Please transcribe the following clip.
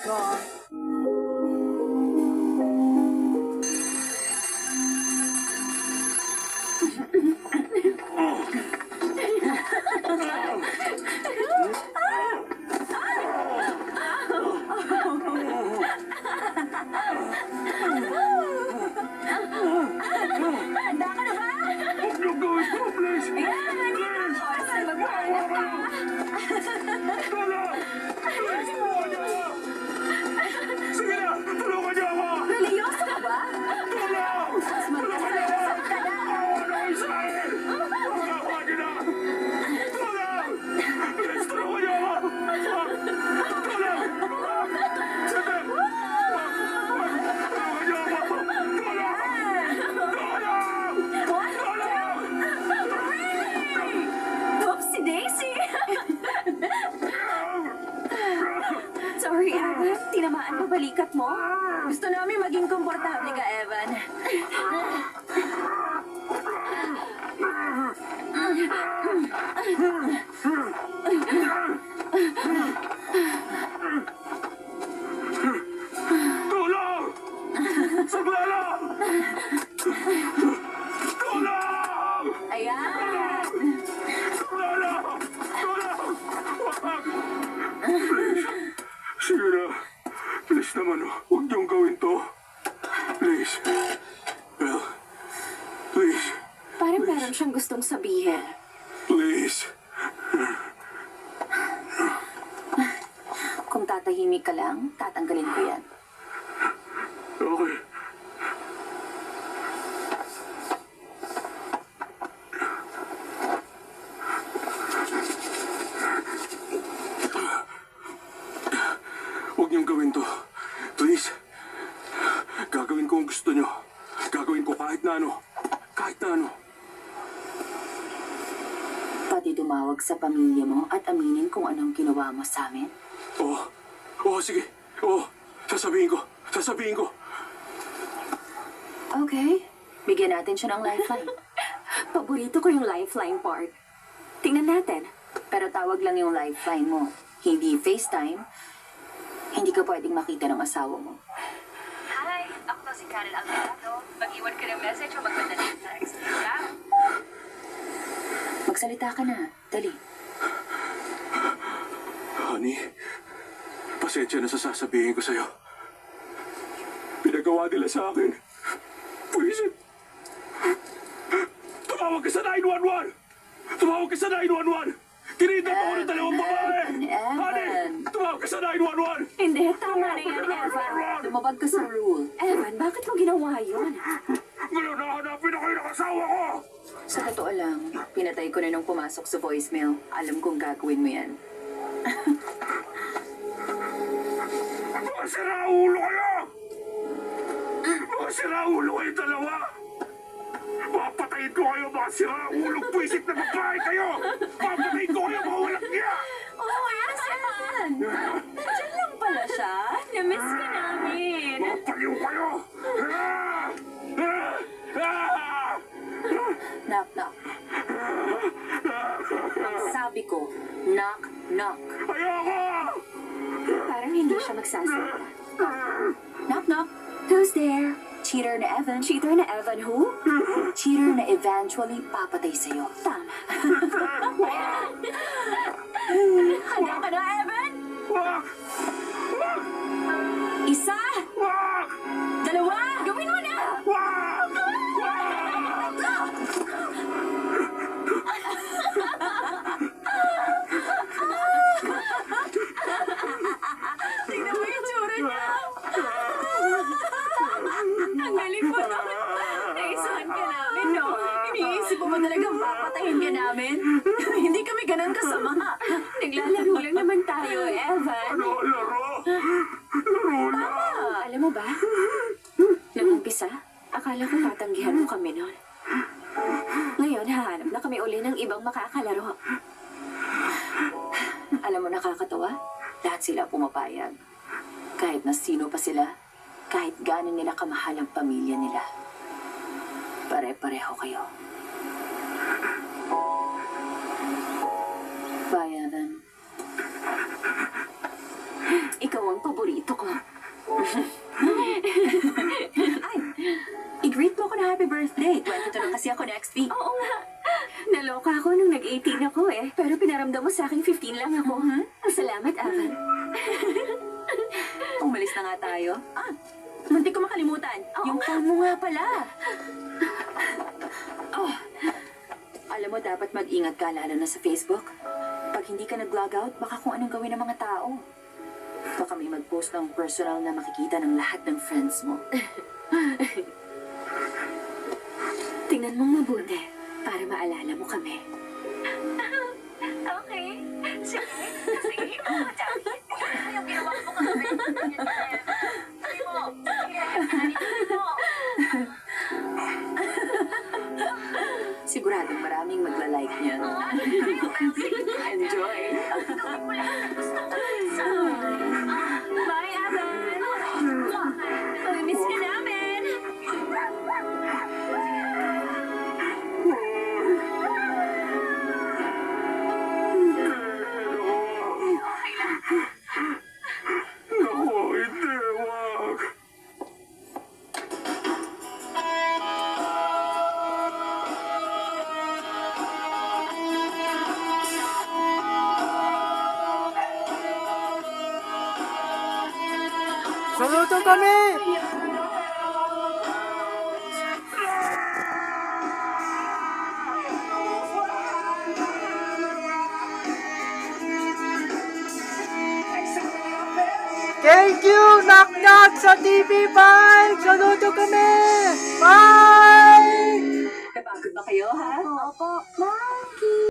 God. Handa ka na ba? Huwag niyo gawin ko, please! Ayan, nandito. Oras na magpahanap ka. Tala! Please, tulungan niyo ako! Sige na! Tulungan niyo ako! Religyoso ka ba? Tulong! Tulungan niyo ako! Magsalita na. Awa na kayo sa akin! Pagkakuha niyo na! Tulong! Please, tulungan niyo ako! Tulong! Sige! Tulungan niyo ako! Tulong! One, two, three! Oopsie daisy! Sorry, Evan. Tinamaan pa balikat mo? Gusto namin maging komportable ka, Evan. Tulong! Sagla lang! Tulong! Ayan! Tulong! Tulong! Wag! Please. Sige na. Please naman, huwag niyong gawin to. Please. Well, please. Parang meron siyang gustong sabihin. Please. Kung tatahimik ka lang, tatanggalin ko yan. Okay. Huwag niyong gawin to. Please. Gagawin ko ang gusto niyo. Gagawin ko kahit na ano. Kahit na ano. Pati tumawag sa pamilya mo at aminin kung anong ginawa mo sa amin. Oo. Oo, sige. Oo. Sasabihin ko. Sasabihin ko. Okay. Bigyan natin siya ng lifeline. Paborito ko yung lifeline part. Tingnan natin. Pero tawag lang yung lifeline mo. Hindi FaceTime. Hindi ka pwedeng makita ng asawa mo. Hi, ako to si Karel Alvarado. Mag-iwan ka ng message o magpadala ng text. Ciao! Magsalita ka na. Dali. Honey, pasensya na sa sasabihin ko sa'yo. Pinagawa nila sa akin. Pwisit. Tumawag ka sa 911! Tumawag ka sa 911! Tinitap ako ng dalawang babae! Evan. Honey, tumawag ka sa 911! Hindi, tama na yan, Evan. Lumabag ka sa rule. Evan, bakit mo ginawa yun? Ngayon nahanapin ako yung asawa ko! Sa totoo lang, pinatay ko na nung pumasok sa voicemail. Alam kong gagawin mo yan. Mga siraulo kayo! Mga siraulo kayo dalawa! Papatayin ko kayo mga siraulong pwisit na babae kayo! Papatayin ko kayo mga walang niya! Oh, yes, Evan! Nandiyan lang pala siya. Na-miss ka namin. Mga paliw kayo! Ah! Ah! Ah! Knock, knock. Ang sabi ko, knock, knock. Ayoko! Parang hindi siya magsasalita. Knock, knock. Who's there? Cheater na Evan. Cheater na Evan who? Cheater na eventually papatay sa'yo. Tama. Handa ka na, Evan? Wag! Wag! Isa! Wag! Dalawa! Gawin mo na! Wag! Tingnan mo yung tsura niya! Ang galing mo na! Naisahan ka namin, no? Iniisip mo ba talagang papatayin ka namin? Hindi kami ganun kasama. Naglalaro lang naman tayo, Evan. Ano, laro? Laro na! Alam mo ba? Nung umpisa, akala ko tatanggihan mo kami noon. Ngayon, hahanap na kami uli ng ibang makakalaro. Alam mo, nakakatawa? Lahat sila pumapayag. Kahit na sino pa sila, kahit gaano nila kamahal ang pamilya nila. Pare-pareho kayo. Bye, Evan. Ikaw ang paborito ko. Ay, i-greet mo ako na happy birthday. 22 na kasi ako next week. Oo nga. Naloka ako nung nag-18 ako eh. Pero pinaramdam mo sa akin 15 lang ako. Salamat, Avan. Umalis na nga tayo. Muntik ko makalimutan. Yung phone mo nga pala. Oh, alam mo, dapat mag-ingat ka lalo na sa Facebook. Pag hindi ka nag-log out, baka kung anong gawin ng mga tao. Baka may mag-post ng personal na makikita ng lahat ng friends mo. Tingnan mong mabuti para maalala mo kami. Okay. Sige. Sige. Javi. Ano yung ginawa mo kagabi? Sabi mo. Sige. mo. Siguradong maraming magla-like niyan. Enjoy! Gawin mo lahat ng gusto ko. Bye, Avan! Mamimiss ka namin! Naku, hindi, wag. Saludo kami! Thank you! Knock knock sa TV5! Saludo kami! Bye! Napagod ba kayo, ha? Opo. Bye!